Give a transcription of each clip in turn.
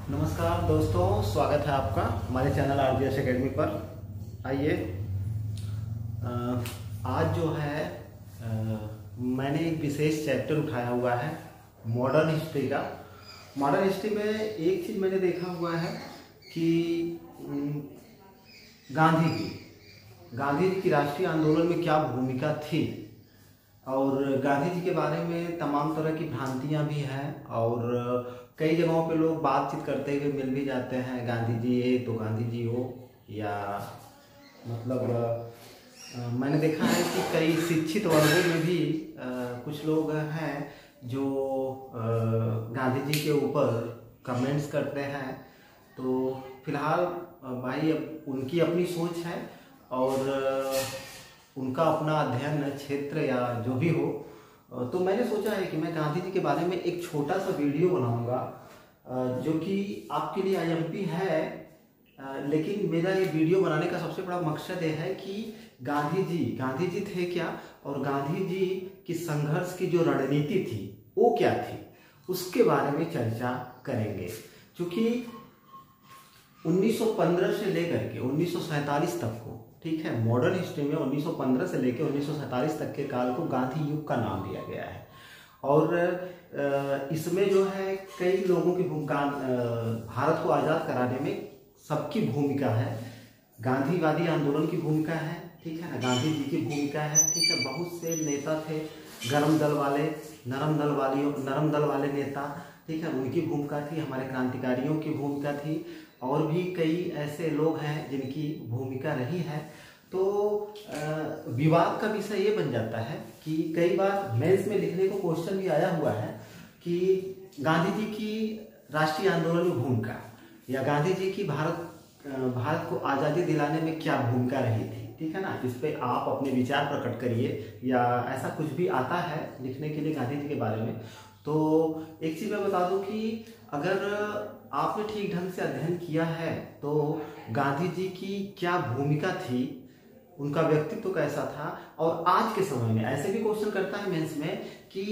नमस्कार दोस्तों, स्वागत है आपका हमारे चैनल RGS एकेडमी पर। आइए, आज जो है मैंने एक विशेष चैप्टर उठाया हुआ है मॉडर्न हिस्ट्री का। मॉडर्न हिस्ट्री में एक चीज़ मैंने देखा हुआ है कि गांधी जी की राष्ट्रीय आंदोलन में क्या भूमिका थी, और गांधी जी के बारे में तमाम तरह की भ्रांतियां भी हैं। और कई जगहों पे लोग बातचीत करते हुए मिल भी जाते हैं, गांधी जी ये तो गांधी जी हो, या मतलब मैंने देखा है कि कई शिक्षित वर्गों में भी कुछ लोग हैं जो गांधी जी के ऊपर कमेंट्स करते हैं। तो फिलहाल भाई अब उनकी अपनी सोच है और उनका अपना अध्ययन क्षेत्र या जो भी हो। तो मैंने सोचा है कि मैं गांधी जी के बारे में एक छोटा सा वीडियो बनाऊंगा, जो कि आपके लिए IMP है। लेकिन मेरा ये वीडियो बनाने का सबसे बड़ा मकसद ये है कि गांधी जी थे क्या, और गांधी जी की संघर्ष की जो रणनीति थी वो क्या थी, उसके बारे में चर्चा करेंगे। क्योंकि 1915 से लेकर के 1947 तक को, ठीक है, मॉडर्न हिस्ट्री में 1915 से लेकर 1947 तक के काल को गांधी युग का नाम दिया गया है। और इसमें जो है कई लोगों की भूमिका, भारत को आज़ाद कराने में सबकी भूमिका है। गांधीवादी आंदोलन की भूमिका है, ठीक है ना, गांधी जी की भूमिका है, ठीक है। बहुत से नेता थे, गर्म दल वाले, नरम दल वाले नेता, ठीक है, उनकी भूमिका थी। हमारे क्रांतिकारियों की भूमिका थी, और भी कई ऐसे लोग हैं जिनकी भूमिका रही है। तो विवाद का विषय ये बन जाता है कि कई बार मेंस में लिखने को क्वेश्चन भी आया हुआ है कि गांधी जी की राष्ट्रीय आंदोलन में भूमिका, या गांधी जी की भारत को आज़ादी दिलाने में क्या भूमिका रही थी, ठीक है ना। इस पे आप अपने विचार प्रकट करिए, या ऐसा कुछ भी आता है लिखने के लिए गांधी जी के बारे में। तो एक चीज़ मैं बता दूं कि अगर आपने ठीक ढंग से अध्ययन किया है तो गांधी जी की क्या भूमिका थी, उनका व्यक्तित्व कैसा था, और आज के समय में ऐसे भी क्वेश्चन करता है मेंस में कि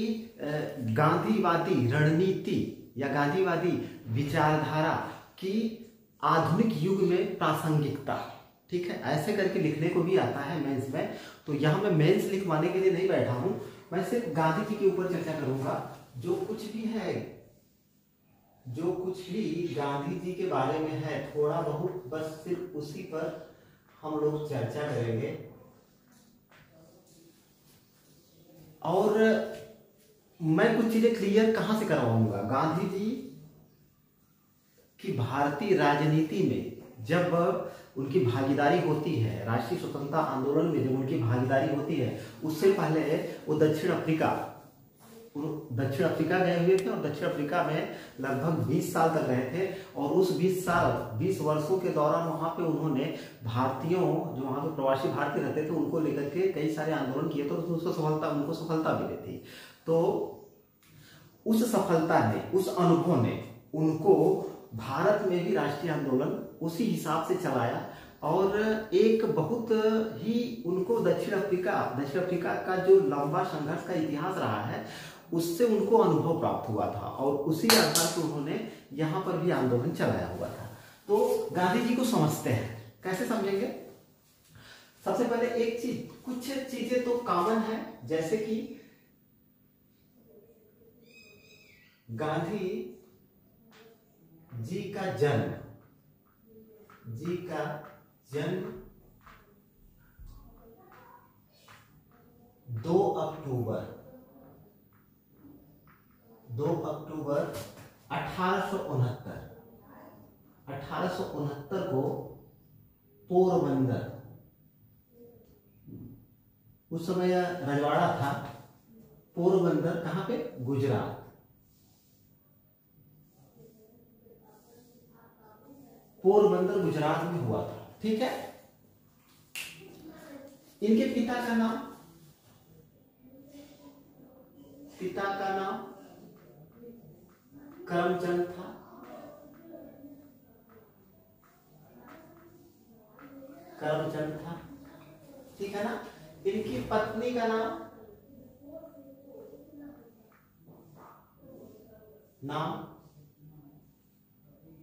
गांधीवादी रणनीति या गांधीवादी विचारधारा की आधुनिक युग में प्रासंगिकता, ठीक है, ऐसे करके लिखने को भी आता है मेंस में। तो यहाँ मैं मेंस लिखवाने के लिए नहीं बैठा हूँ, मैं सिर्फ गांधी जी के ऊपर चर्चा करूंगा। जो कुछ भी गांधी जी के बारे में है, थोड़ा बहुत बस सिर्फ उसी पर हम लोग चर्चा करेंगे। और मैं कुछ चीजें क्लियर कहां से करवाऊंगा। गांधी जी की भारतीय राजनीति में जब उनकी भागीदारी होती है, राष्ट्रीय स्वतंत्रता आंदोलन में जब उनकी भागीदारी होती है, उससे पहले वो दक्षिण अफ्रीका गए हुए थे, और दक्षिण अफ्रीका में लगभग 20 साल तक रहे थे। और उस 20 वर्षों के दौरान वहां पे उन्होंने भारतीयों, जो वहां पे प्रवासी भारतीय रहते थे, उनको लेकर के कई सारे आंदोलन किए, तो उनको सफलता मिली थी। तो उस सफलता ने, उस अनुभव ने उनको भारत में भी राष्ट्रीय आंदोलन उसी हिसाब से चलाया। और एक बहुत ही उनको दक्षिण अफ्रीका का जो लंबा संघर्ष का इतिहास रहा है, उससे उनको अनुभव प्राप्त हुआ था, और उसी आधार पर उन्होंने यहाँ पर भी आंदोलन चलाया हुआ था। तो गांधी जी को समझते हैं, कैसे समझेंगे। सबसे पहले एक चीज, कुछ चीजें तो कॉमन है, जैसे कि गांधी जी का जन्म 2 अक्टूबर 1869 को पोरबंदर, उस समय रजवाड़ा था, पोरबंदर कहां पे, गुजरात, पोरबंदर गुजरात में हुआ था, ठीक है। इनके पिता का नाम करमचंद था। ठीक है ना। इनकी पत्नी का नाम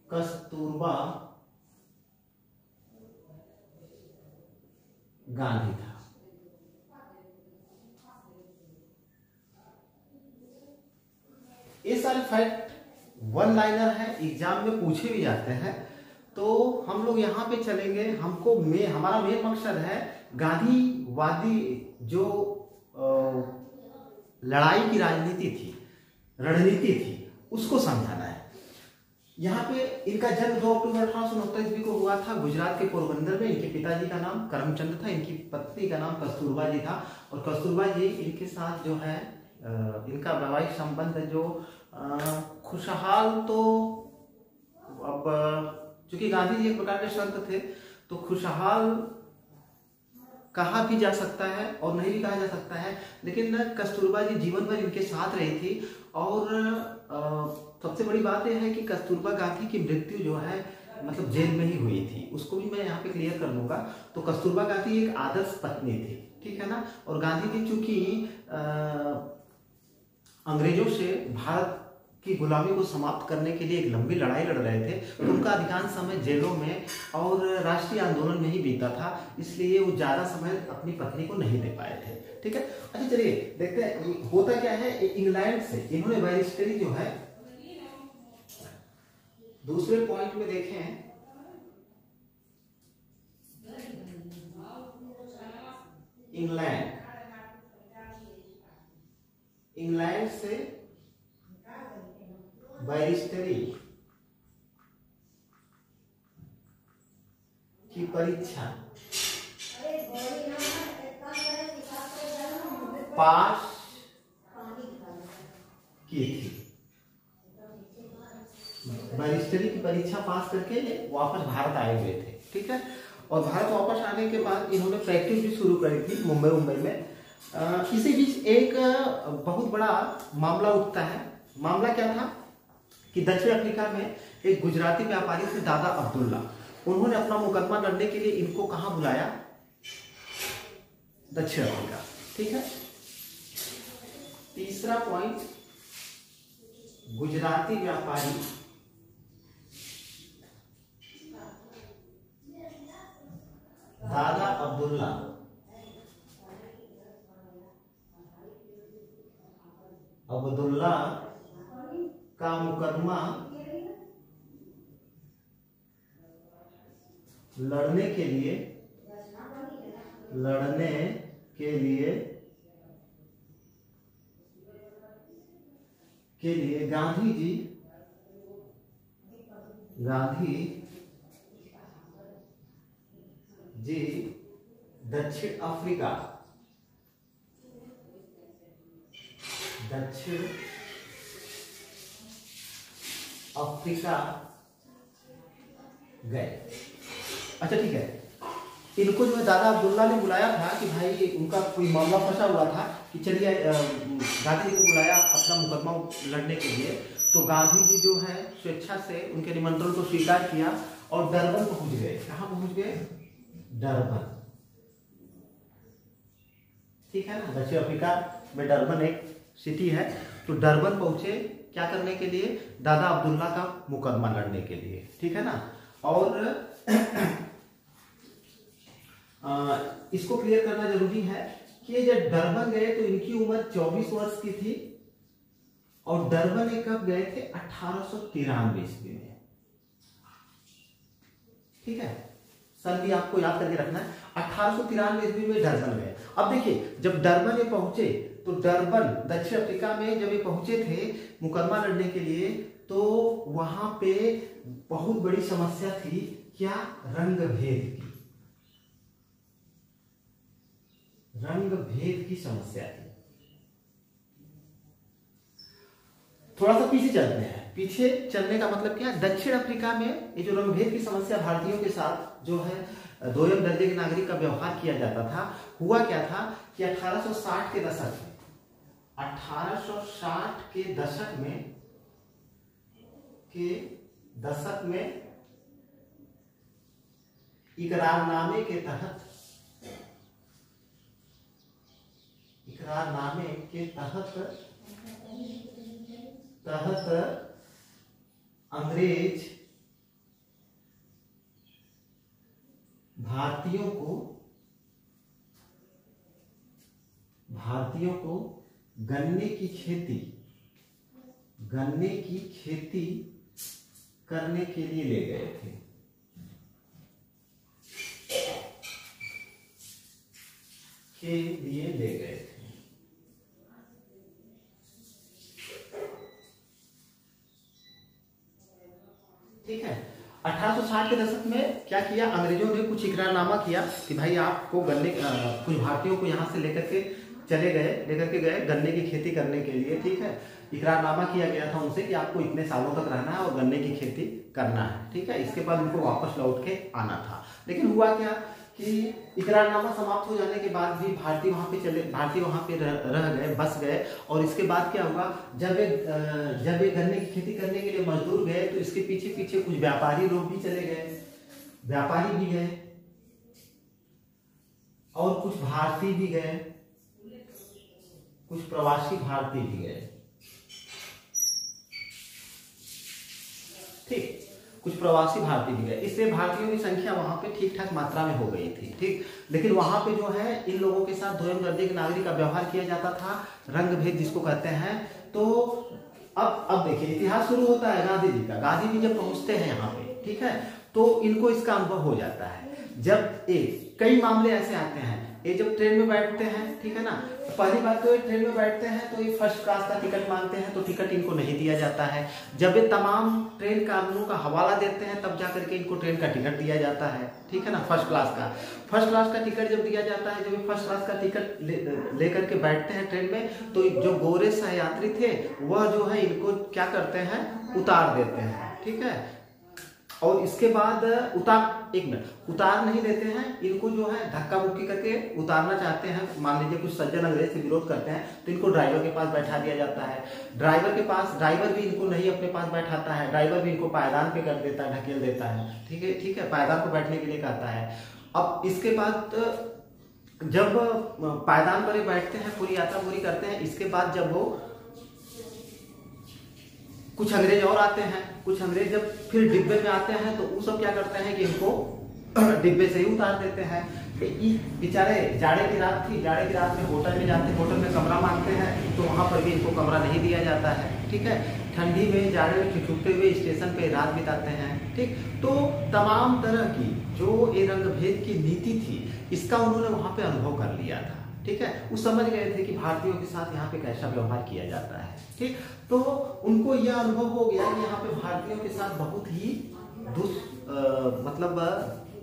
कस्तूरबा गांधी था। ये सारे फैक्ट वन लाइनर है, एग्जाम में पूछे भी जाते हैं। तो हम लोग यहाँ पे चलेंगे। हमारा मेन मकसद है गांधीवादी जो लड़ाई की राजनीति थी, रणनीति थी, उसको समझाना है। यहाँ पे इनका जन्म 2 अक्टूबर 1869 ईस्वी को हुआ था गुजरात के पोरबंदर में। इनके पिताजी का नाम करमचंद था, इनकी पत्नी का नाम कस्तूरबा जी था। और कस्तूरबा जी इनके साथ जो है इनका वैवाहिक संबंध जो खुशहाल, तो अब चूंकि गांधी जी एक प्रकार के संत थे तो खुशहाल कहा भी जा सकता है और नहीं भी कहा जा सकता है, लेकिन कस्तूरबा जी जीवन भर इनके साथ रही थी। और सबसे बड़ी बात यह है कि कस्तूरबा गांधी की मृत्यु जो है मतलब जेल में ही हुई थी, उसको भी मैं यहाँ पे क्लियर कर लूंगा। तो कस्तूरबा गांधी एक आदर्श पत्नी थी, ठीक है ना। और गांधी जी चूंकि अंग्रेजों से भारत की गुलामी को समाप्त करने के लिए एक लंबी लड़ाई लड़ रहे थे, तो उनका अधिकांश समय जेलों में और राष्ट्रीय आंदोलन में ही बीता था, इसलिए वो ज्यादा समय अपनी पत्नी को नहीं दे पाए थे, ठीक है। अच्छा चलिए देखते हैं होता क्या है। इंग्लैंड से इन्होंने बैरिस्टरी जो है, दूसरे पॉइंट में देखें, इंग्लैंड से बैरिस्टरी की परीक्षा पास की थी। बैरिस्टरी की परीक्षा पास करके वापस भारत आए हुए थे, ठीक है। और भारत वापस आने के बाद इन्होंने प्रैक्टिस भी शुरू करी थी मुंबई में। इसी बीच एक बहुत बड़ा मामला उठता है। मामला क्या था कि दक्षिण अफ्रीका में एक गुजराती व्यापारी थे दादा अब्दुल्ला। उन्होंने अपना मुकदमा लड़ने के लिए इनको कहां बुलाया? दक्षिण अफ्रीका, ठीक है। तीसरा पॉइंट, गुजराती व्यापारी दादा अब्दुल्ला का मुकदमा लड़ने के लिए गांधी जी दक्षिण अफ्रीका गए। अच्छा ठीक है, इनको जो है दादा अब्दुल्ला ने बुलाया था कि भाई उनका कोई मामला फंसा हुआ था कि चलिए गांधी जी को बुलाया अपना मुकदमा लड़ने के लिए। तो गांधी जी जो है स्वेच्छा से उनके निमंत्रण को स्वीकार किया और डरबन पहुंच गए। कहां पहुंच गए? डरबन, ठीक है ना। दक्षिण अफ्रीका में डरबन एक सिटी है। तो डरबन पहुंचे क्या करने के लिए? दादा अब्दुल्ला का मुकदमा लड़ने के लिए, ठीक है ना। और इसको क्लियर करना जरूरी है कि जब डरबन गए तो इनकी उम्र 24 वर्ष की थी। और डरबन ये कब गए थे? 1893 ईस्वी में, ठीक है। सन भी आपको याद करके रखना है। 1893 ईस्वी में डरबन गए। अब देखिए जब डरबन ये पहुंचे तो डरबन दक्षिण अफ्रीका में जब ये पहुंचे थे मुकदमा लड़ने के लिए, तो वहां पे बहुत बड़ी समस्या थी। क्या? रंग भेद की समस्या थी। थोड़ा सा पीछे चलते हैं। पीछे चलने का मतलब क्या? दक्षिण अफ्रीका में ये जो रंग भेद की समस्या भारतीयों के साथ जो है दोयम दर्जे के नागरिक का व्यवहार किया जाता था, हुआ क्या था कि 1860 के दशक में इकरारनामे के तहत अंग्रेज भारतीयों को गन्ने की खेती करने के लिए ले गए थे। ठीक है। 1860 के दशक में क्या किया, अंग्रेजों ने कुछ इकरारनामा किया कि भाई आपको कुछ भारतीयों को यहाँ से लेकर के गए गन्ने की खेती करने के लिए। ठीक है, इकरारनामा किया गया था उनसे कि आपको इतने सालों तक रहना है और गन्ने की खेती करना है। ठीक है, इसके बाद उनको वापस लौट के आना था। लेकिन हुआ क्या कि इकरारनामा समाप्त हो जाने के बाद भी भारतीय वहां पे रह गए, बस गए। और इसके बाद क्या हुआ, जब ये गन्ने की खेती करने के लिए मजदूर गए तो इसके पीछे पीछे कुछ व्यापारी लोग भी चले गए, व्यापारी भी गए और कुछ भारतीय भी गए, कुछ प्रवासी भारतीय भी गए। ठीक, कुछ प्रवासी भारतीय भी गए। इससे भारतीयों की संख्या वहां पे ठीक ठाक मात्रा में हो गई थी। ठीक, लेकिन वहां पे जो है इन लोगों के साथ दोयम दर्जे के नागरिक का व्यवहार किया जाता था, रंग भेद जिसको कहते हैं। तो अब देखिए इतिहास शुरू होता है गांधी जी का। गांधी जी जब पहुंचते हैं यहाँ पे, ठीक है, तो इनको इसका अनुभव हो जाता है। जब कई मामले ऐसे आते हैं, ये जब ट्रेन में बैठते हैं, ठीक है ना, पहली बात तो ये ट्रेन में बैठते हैं तो ये फर्स्ट क्लास का टिकट मांगते हैं, तो टिकट इनको नहीं दिया जाता है। जब ये तमाम ट्रेन कानूनों का हवाला देते हैं तब जाकर के इनको ट्रेन का टिकट दिया जाता है। ठीक है ना, फर्स्ट क्लास का टिकट जब दिया जाता है, जब ये फर्स्ट क्लास का टिकट लेकर के बैठते हैं ट्रेन में, तो जो गोरे सहयात्री थे वह जो है इनको क्या करते हैं, उतार देते हैं। ठीक है, और इसके बाद उतार नहीं देते हैं, इनको जो है धक्का मुक्की करके उतारना चाहते हैं। मान लीजिए कुछ सज्जन अंग्रेज से विरोध करते हैं तो इनको ड्राइवर के पास बैठा दिया जाता है। ड्राइवर भी इनको नहीं अपने पास बैठाता है, ड्राइवर भी इनको पायदान पे कर देता है, ढकेल देता है। ठीक है, पायदान पे बैठने के लिए कहता है। अब इसके बाद जब पायदान पर बैठते हैं, पूरी यात्रा पूरी करते हैं, इसके बाद जब वो कुछ अंग्रेज और आते हैं, कुछ अंग्रेज जब फिर डिब्बे में आते हैं तो वो सब क्या करते हैं कि इनको डिब्बे से ही उतार देते हैं। बेचारे जाड़े की रात थी, जाड़े की रात में होटल में जाते, होटल में कमरा मांगते हैं तो वहां पर भी इनको कमरा नहीं दिया जाता है। ठीक है, ठंडी में जाड़े में ठिठुरते हुए स्टेशन पे रात बिताते हैं। ठीक, तो तमाम तरह की जो ये रंग भेद की नीति थी इसका उन्होंने वहां पे अनुभव कर लिया था। ठीक है, वो समझ गए थे कि भारतीयों के साथ यहाँ पे कैसा व्यवहार किया जाता है। ठीक, तो उनको यह अनुभव हो गया कि यहाँ पे भारतीयों के साथ बहुत ही मतलब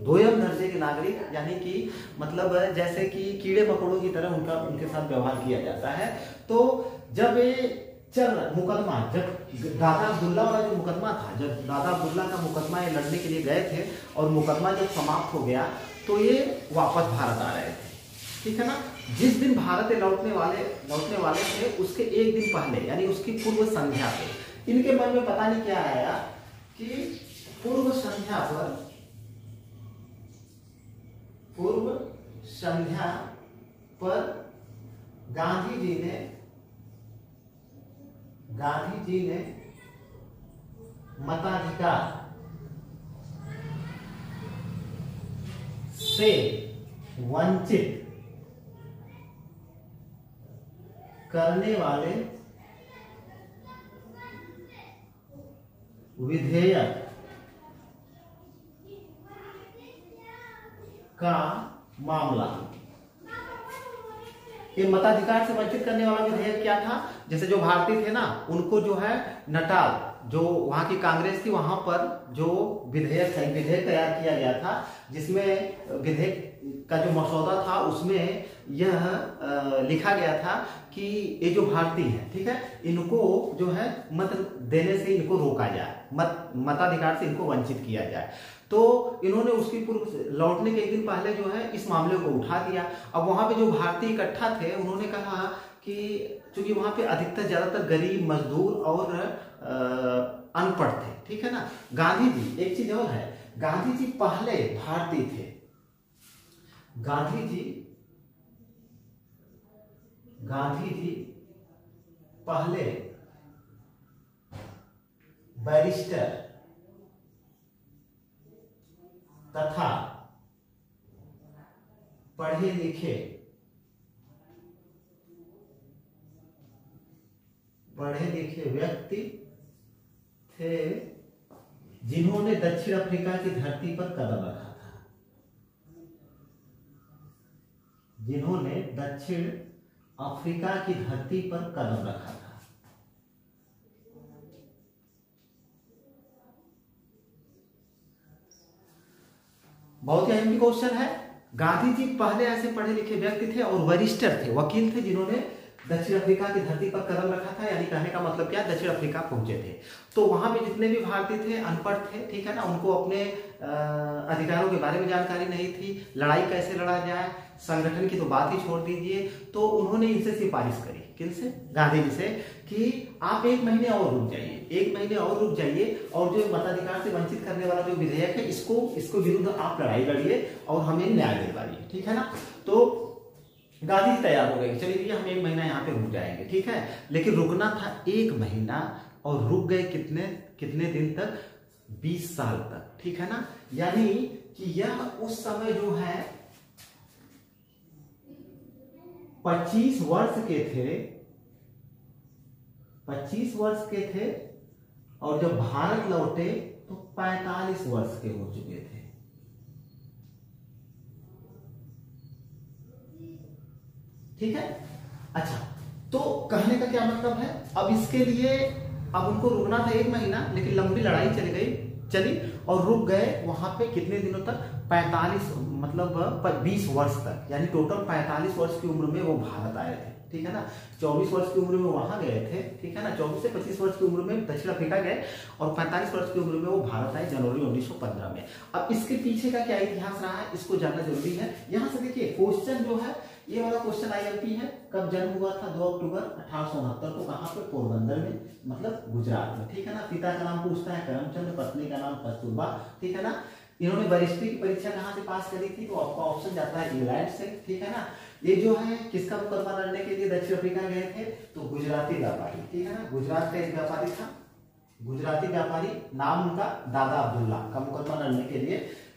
दोयम दर्जे के नागरिक, यानी कि मतलब जैसे कि कीड़े मकोड़ों की तरह उनके साथ व्यवहार किया जाता है। तो जब मुकदमा, जब दादा अब्दुल्ला वाला जो मुकदमा था, जब दादा अब्दुल्ला का मुकदमा ये लड़ने के लिए गए थे और मुकदमा जब समाप्त हो गया तो ये वापस भारत आ रहे थे। ठीक है ना, जिस दिन भारत लौटने वाले थे उसके एक दिन पहले, यानी उसकी पूर्व संध्या पे इनके मन में पता नहीं क्या आया कि पूर्व संध्या पर गांधी जी ने मताधिकार से वंचित करने वाले विधेयक का मामला। ये मताधिकार से वंचित करने वाला विधेयक क्या था, जैसे जो भारतीय थे ना उनको जो है नटाल, जो वहां की कांग्रेस थी, वहां पर जो विधेयक तैयार किया गया था, जिसमें विधेयक का जो मसौदा था उसमें यह लिखा गया था कि ये जो भारतीय हैं, ठीक है, इनको जो है मत देने से इनको रोका जाए, मताधिकार से इनको वंचित किया जाए। तो इन्होंने उसकी पूर्व लौटने के एक दिन पहले जो है इस मामले को उठा दिया। अब वहां पे जो भारतीय इकट्ठा थे उन्होंने कहा कि चूंकि वहां पे अधिकतर ज्यादातर गरीब मजदूर और अनपढ़ थे, ठीक है ना। गांधी जी, एक चीज और है, गांधी जी पहले भारतीय थे। गांधी जी पहले बैरिस्टर तथा पढ़े लिखे व्यक्ति थे जिन्होंने दक्षिण अफ्रीका की धरती पर कदम रखा था। जिन्होंने दक्षिण अफ्रीका की धरती पर कदम रखा था। बहुत ही अहम क्वेश्चन है। गांधी जी पहले ऐसे पढ़े लिखे व्यक्ति थे और वरिष्ठर थे, वकील थे, जिन्होंने दक्षिण अफ्रीका की धरती पर कदम रखा था। यानी कहने का मतलब क्या, दक्षिण अफ्रीका पहुंचे थे। तो वहां पे जितने भी भारतीय थे अनपढ़ थे, ठीक है ना, उनको अपने अधिकारों के बारे में जानकारी नहीं थी, लड़ाई कैसे लड़ा जाए, संगठन की तो बात ही छोड़ दीजिए। तो उन्होंने इनसे सिफारिश करी, किनसे, गांधी जी से, कि आप 1 महीने और रुक जाइए, 1 महीने और रुक जाइए, और जो मताधिकार से वंचित करने वाला जो विधेयक है इसको विरुद्ध आप लड़ाई लड़िए और हमें न्याय दिलवाइए, ठीक है ना। तो गांधी जी तैयार हो गए, चलिए भैया हम 1 महीना यहाँ पे रुक जाएंगे, ठीक है। लेकिन रुकना था 1 महीना, और रुक गए कितने दिन तक, 20 साल तक, ठीक है ना। यानी कि यह उस समय जो है 25 वर्ष के थे, 25 वर्ष के थे, और जब भारत लौटे तो 45 वर्ष के हो चुके थे। ठीक है। अच्छा, तो कहने का क्या मतलब है, अब इसके लिए अब उनको रुकना था 1 महीना, लेकिन लंबी लड़ाई चली और रुक गए वहां पे कितने दिनों तक, 45 मतलब 20 वर्ष तक। यानी टोटल 45 वर्ष की उम्र में वो भारत आए थे, ठीक है ना। 24 वर्ष की उम्र में वहां गए थे, ठीक है ना। 24 से 25 वर्ष की उम्र में दक्षिण अफ्रीका गए और 45 वर्ष की उम्र में वो भारत आए जनवरी 1915 में। अब इसके पीछे का क्या इतिहास रहा है, इसको जानना जरूरी है। यहां से देखिए क्वेश्चन जो है, ये वाला क्वेश्चन IMP है। कब जन्म हुआ था, 2 अक्टूबर 1869 को। कहां पे, पोरबंदर में, मतलब गुजरात में, ठीक है ना। पिता का नाम पूछता है करमचंद, पत्नी का नाम कस्तूरबा, ठीक है ना। इन्होंने वरिष्ठी की परीक्षा कहां से पास करी थी, तो आपका ऑप्शन जाता है इंग्लैंड से, ठीक है ना। ये जो है किसका मुकदमा लड़ने के लिए दक्षिण अफ्रीका गए थे, तो गुजराती व्यापारी, ठीक है ना। गुजरात का एक व्यापारी था, गुजराती व्यापारी, नाम उनका दादा अब्दुल्ला, का मुकदमा लड़ने के लिए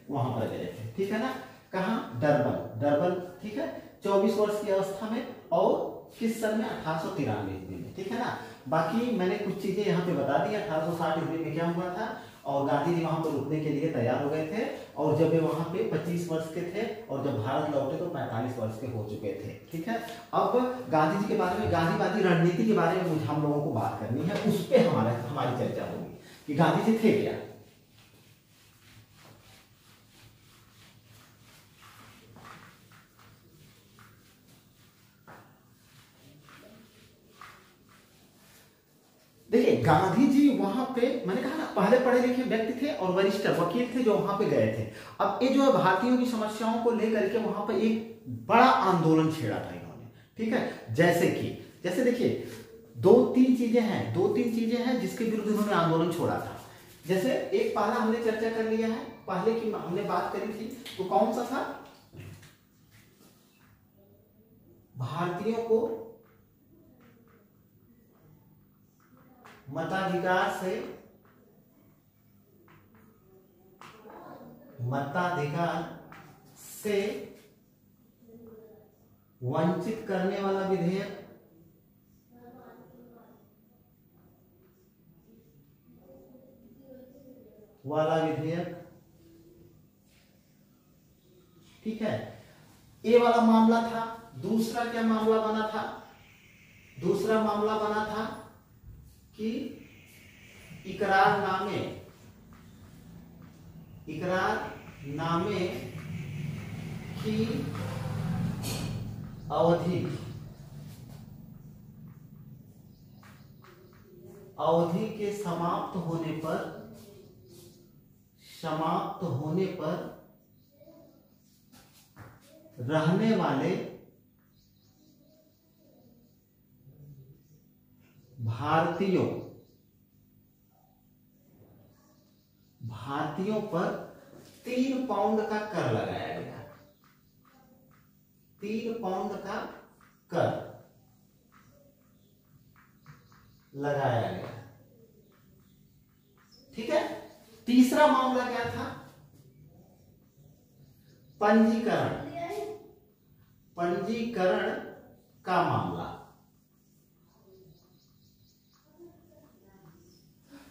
वहां पर गए थे, ठीक है ना। कहां, डरबन, ठीक है। 24 वर्ष की अवस्था में, और किस सन में, 1893 ईस्वी में, ठीक है ना। बाकी मैंने कुछ चीजें यहाँ पे बता दी। 1860 ईस्वी में क्या हुआ था, और गांधी जी वहां पर रुकने के लिए तैयार हो गए थे, और जब वे वहां पे 25 वर्ष के थे, और जब भारत लौटे तो 45 वर्ष के हो चुके थे, ठीक है। अब गांधी जी के बारे में, गांधीवादी रणनीति के बारे में हम लोगों को बात करनी है, उस पर हमारी चर्चा होगी कि गांधी जी थे क्या। देखिए गांधी जी वहां पे, मैंने कहा ना, पहले पढ़े लिखे व्यक्ति थे और वरिष्ठ वकील थे जो वहां पे गए थे। अब ये जो है भारतीयों की समस्याओं को लेकर के वहां पे एक बड़ा आंदोलन छेड़ा था इन्होंने, ठीक है। जैसे देखिए 2-3 चीजें हैं जिसके विरुद्ध इन्होंने आंदोलन छोड़ा था। जैसे एक पहला हमने चर्चा कर लिया है, पहले की हमने बात करी थी, तो कौन सा था, भारतीयों को मताधिकार से वंचित करने वाला विधेयक, ठीक है। ये वाला मामला था। दूसरा क्या मामला बना था, दूसरा मामला बना था कि इकरारनामे की अवधि के समाप्त होने पर रहने वाले भारतीयों पर 3 पाउंड का कर लगाया गया, 3 पाउंड का कर लगाया गया, ठीक है। तीसरा मामला क्या था, पंजीकरण पंजीकरण का मामला।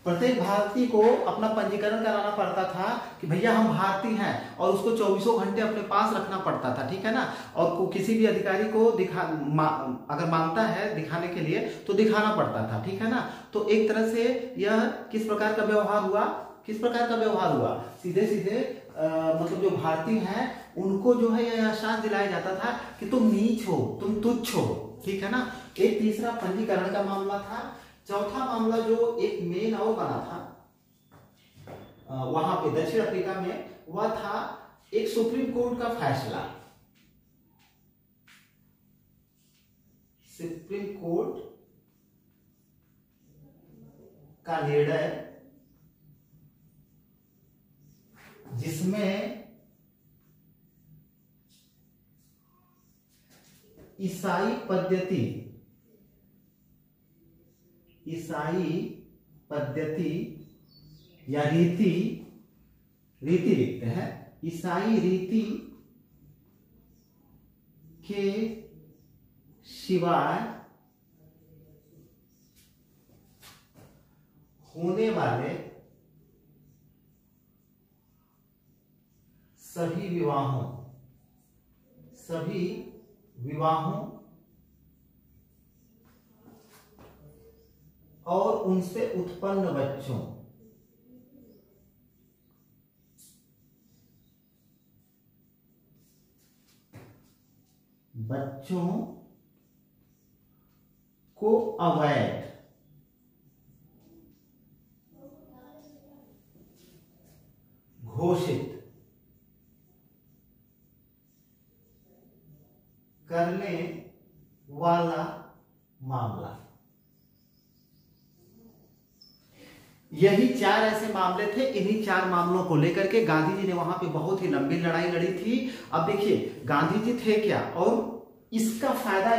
प्रत्येक भारतीय को अपना पंजीकरण कराना पड़ता था कि भैया हम भारतीय हैं, और उसको 24 घंटे अपने पास रखना पड़ता था, ठीक है ना। और किसी भी अधिकारी को अगर मांगता है दिखाने के लिए तो दिखाना पड़ता था, ठीक है ना। तो एक तरह से यह किस प्रकार का व्यवहार हुआ, सीधे सीधे मतलब जो भारतीय हैं उनको जो है यह एहसास दिलाया जाता था कि तुम नीच हो, तुम तुच्छ हो, ठीक है ना। एक तीसरा पंजीकरण का मामला था। चौथा मामला जो एक मेन और बना था वहां पे दक्षिण अफ्रीका में, वह था एक सुप्रीम कोर्ट का फैसला। सुप्रीम कोर्ट का निर्णय जिसमें ईसाई पद्धति या रीति लिखते हैं, ईसाई रीति के सिवाय होने वाले सभी विवाहों और उनसे उत्पन्न बच्चों को अवैध घोषित करने वाला मामला। यही 4 ऐसे मामले थे। इन्हीं 4 मामलों को लेकर के गांधी जी ने वहां पे बहुत ही लंबी लड़ाई लड़ी थी। अब देखिए गांधी जी थे क्या, और इसका फायदा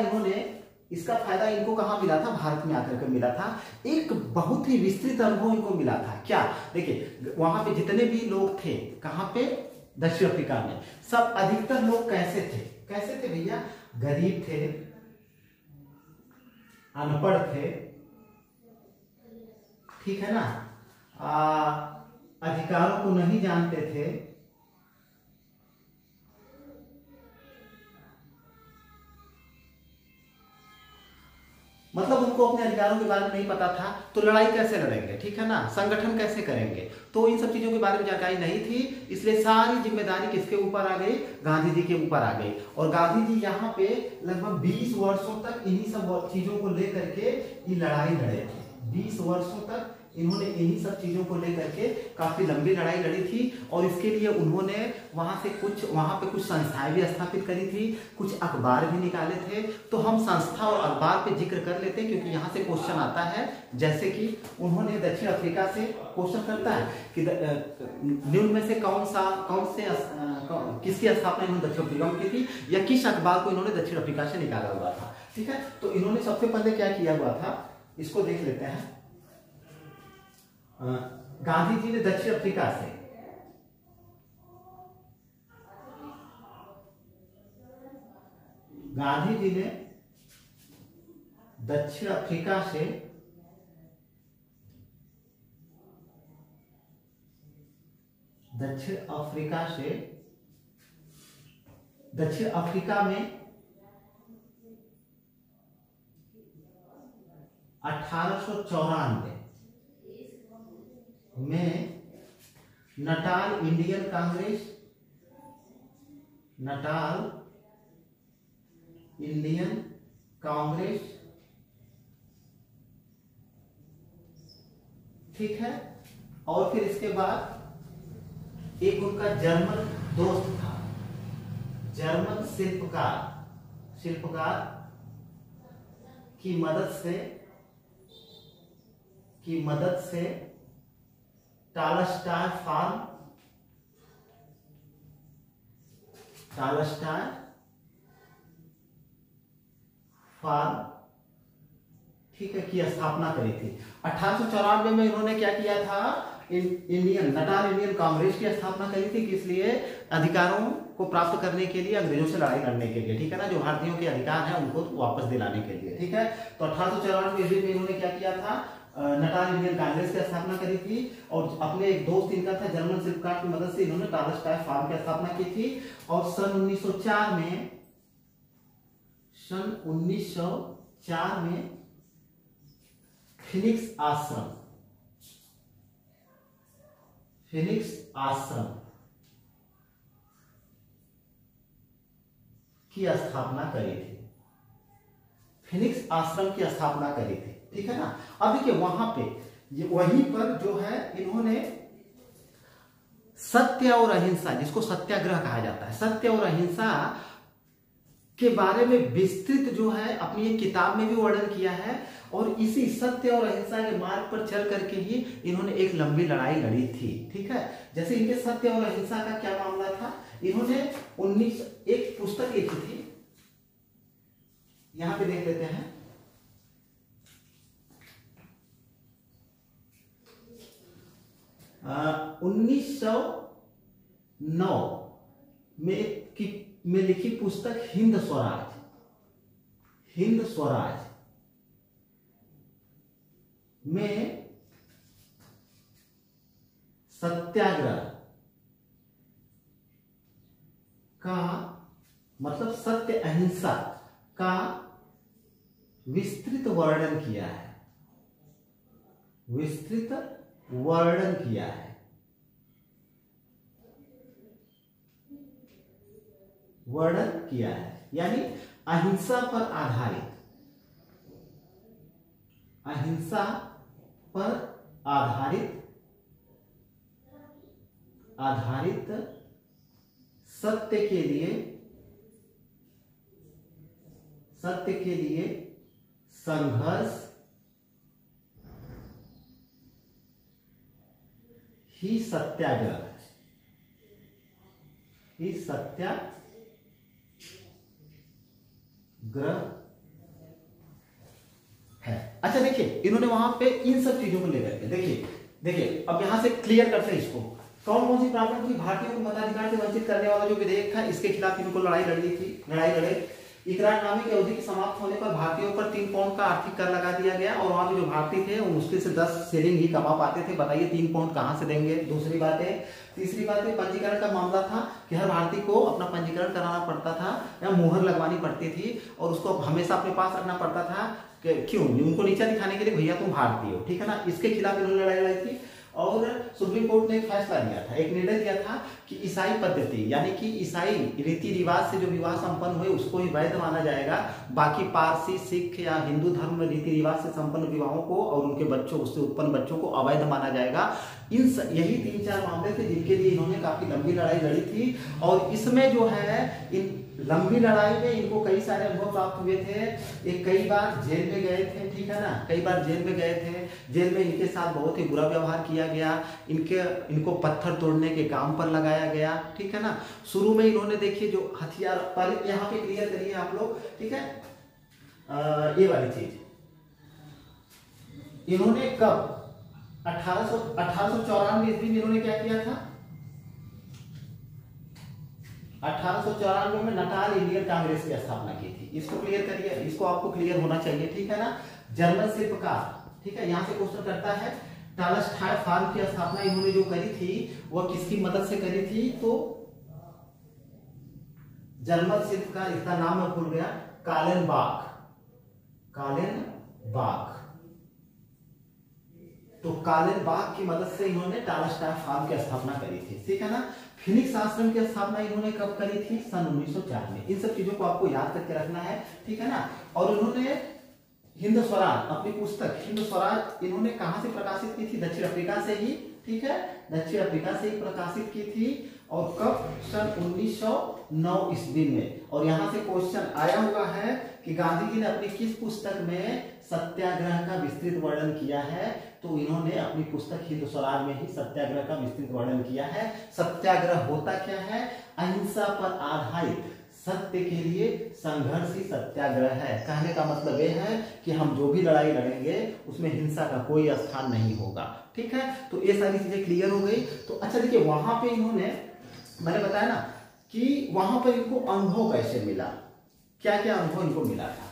इनको कहां मिला था, भारत में आकर के मिला था। एक बहुत ही विस्तृत अनुभव इनको मिला था। क्या, देखिए वहां पे जितने भी लोग थे, कहां पे, दक्षिण अफ्रीका में, सब अधिकतर लोग कैसे थे भैया, गरीब थे, अनपढ़ थे, ठीक है ना, अधिकारों को नहीं जानते थे, मतलब उनको अपने अधिकारों के बारे में नहीं पता था, तो लड़ाई कैसे लड़ेंगे, ठीक है ना, संगठन कैसे करेंगे, तो इन सब चीजों के बारे में जानकारी नहीं थी। इसलिए सारी जिम्मेदारी किसके ऊपर आ गई, गांधी जी के ऊपर आ गई। और गांधी जी यहाँ पे लगभग 20 वर्षों तक इन्हीं सब चीजों को लेकर के ये लड़ाई लड़े थे। 20 वर्षों तक इन्होंने इन्हीं सब चीजों को लेकर के काफी लंबी लड़ाई लड़ी थी। और इसके लिए उन्होंने वहां पे कुछ संस्थाएं भी स्थापित करी थी, कुछ अखबार भी निकाले थे। तो हम संस्था और अखबार पे जिक्र कर लेते हैं, क्योंकि यहाँ से क्वेश्चन आता है। जैसे कि उन्होंने दक्षिण अफ्रीका से क्वेश्चन करता है कि निम्न में से किसकी स्थापना इन्होंने दक्षिण अफ्रीका में की थी, या किस अखबार को इन्होंने दक्षिण अफ्रीका से निकाला हुआ था, ठीक है। तो इन्होंने सबसे पहले क्या किया हुआ था, इसको देख लेते हैं। गांधी जी ने दक्षिण अफ्रीका से दक्षिण अफ्रीका से दक्षिण अफ्रीका में 1894 में नटाल इंडियन कांग्रेस, ठीक है। और फिर इसके बाद एक उनका जर्मन दोस्त था, जर्मन शिल्पकार की मदद से टालस्टॉय फार्म, ठीक है, की स्थापना करी थी। 1894 में इन्होंने क्या किया था, इंडियन नटाल इंडियन कांग्रेस की स्थापना करी थी, किस लिए? अधिकारों को प्राप्त करने के लिए, अंग्रेजों से लड़ाई लड़ने के लिए, ठीक है ना, जो भारतीयों के अधिकार है उनको वापस दिलाने के लिए, ठीक है। तो 1894 ईस्वी में इन्होंने क्या किया था? नटाल इंडियन कांग्रेस की स्थापना करी थी और अपने एक दोस्त इनका था जर्मन शिल्पकार की मदद से इन्होंने टालस्टॉय फार्म की स्थापना की थी। और सन 1904 में फिनिक्स आश्रम की स्थापना करी थी। फिनिक्स आश्रम की स्थापना करी थी, ठीक है ना। अब देखिए वहां पे वहीं पर जो है इन्होंने सत्य और अहिंसा, जिसको सत्याग्रह कहा जाता है, सत्य और अहिंसा के बारे में विस्तृत जो है अपनी एक किताब में भी वर्णन किया है। और इसी सत्य और अहिंसा के मार्ग पर चल करके ही इन्होंने एक लंबी लड़ाई लड़ी थी, ठीक है। जैसे इनके सत्य और अहिंसा का क्या मामला था, इन्होंने एक पुस्तक लिखी थी, यहां पे देख लेते हैं। 1909 में लिखी पुस्तक हिंद स्वराज में सत्याग्रह का मतलब सत्य अहिंसा का विस्तृत वर्णन किया है, यानी अहिंसा पर आधारित सत्य के लिए संघर्ष ही सत्याग्रह है। अच्छा देखिए इन्होंने वहां पे इन सब चीजों को लेकर के देखिए अब यहां से क्लियर करते हैं इसको। कौन सी प्रॉब्लम थी? भारतीयों को मताधिकार से वंचित करने वाला जो विधेयक था, इसके खिलाफ इनको लड़ाई लड़े। इकरारनामे की अवधि की समाप्त होने पर भारतीयों पर 3 पाउंड का आर्थिक कर लगा दिया गया और वहां पे जो भारतीय थे वो मुश्किल से 10 शिलिंग ही कमा पाते थे। बताइए 3 पाउंड कहां से देंगे? तीसरी बात है पंजीकरण का मामला था कि हर भारतीय को अपना पंजीकरण कराना पड़ता था या मुहर लगवानी पड़ती थी और उसको हमेशा अपने पास रखना पड़ता था। क्यों? उनको नीचा दिखाने के लिए, भैया तुम भारतीय हो, ठीक है ना। इसके खिलाफ इन्होंने लड़ाई लड़ी थी और सुप्रीम कोर्ट ने एक फैसला लिया था, एक निर्णय दिया था कि ईसाई पद्धति यानी कि ईसाई रीति रिवाज से जो विवाह संपन्न हुए उसको ही वैध माना जाएगा। बाकी पारसी, सिख या हिंदू धर्म रीति रिवाज से संपन्न विवाहों को और उनके बच्चों, उससे उत्पन्न बच्चों को अवैध माना जाएगा। यही 3-4 मामले थे जिनके लिए इन्होंने काफी लंबी लड़ाई लड़ी थी। और इसमें जो है इन लंबी लड़ाई में इनको कई सारे अनुभव प्राप्त हुए थे। ये कई बार जेल में गए थे, ठीक है ना, कई बार जेल में गए थे। जेल में इनके साथ बहुत ही बुरा व्यवहार किया गया, इनको पत्थर तोड़ने के काम पर लगाया गया, ठीक है ना। शुरू में इन्होंने देखिए जो हथियार, पहले यहाँ पे क्लियर करिए आप लोग, ठीक है। ये वाली चीज इन्होंने कब 1894 ईस्वी में इन्होंने क्या किया था? 1894 में नटाल इंडियन कांग्रेस की स्थापना की थी। इसको क्लियर करिए, इसको आपको क्लियर होना चाहिए, ठीक है ना। जर्मन शिल्पकार, ठीक है, यहां से क्वेश्चन करता है टालस्टॉय फार्म की स्थापना इन्होंने जो करी थी वह किसकी मदद से करी थी? तो जर्मन शिल्पकार, इसका नाम मैं भूल गया, कालेनबाख। तो कालेनबाख की मदद से इन्होंने टालस्टॉय फार्म की स्थापना करी थी, ठीक है ना। फिनिक्स आश्रम की स्थापना इन्होंने कब करी थी? सन 1904 में। इन सब चीजों को आपको याद करके रखना है, ठीक है ना। और इन्होंने हिंद स्वराज, अपनी पुस्तक हिंद स्वराज इन्होंने कहां से प्रकाशित की थी? दक्षिण अफ्रीका से ही, ठीक है, दक्षिण अफ्रीका से ही प्रकाशित की थी। और कब? सन 1909 ईस्वी में। और यहां से क्वेश्चन आया हुआ है कि गांधी जी ने अपनी किस पुस्तक में सत्याग्रह का विस्तृत वर्णन किया है? तो इन्होंने अपनी पुस्तक हिंद स्वराज में ही सत्याग्रह का विस्तृत वर्णन किया है। सत्याग्रह होता क्या है? अहिंसा पर आधारित सत्य के लिए संघर्ष ही सत्याग्रह है। कहने का मतलब ये है कि हम जो भी लड़ाई लड़ेंगे उसमें हिंसा का कोई स्थान नहीं होगा। ठीक है, तो ये सारी चीजें क्लियर हो गई। तो अच्छा देखिए, वहां पे इन्होंने, मैंने बताया ना कि वहां पर इनको अनुभव कैसे मिला, क्या क्या अनुभव इनको मिला था।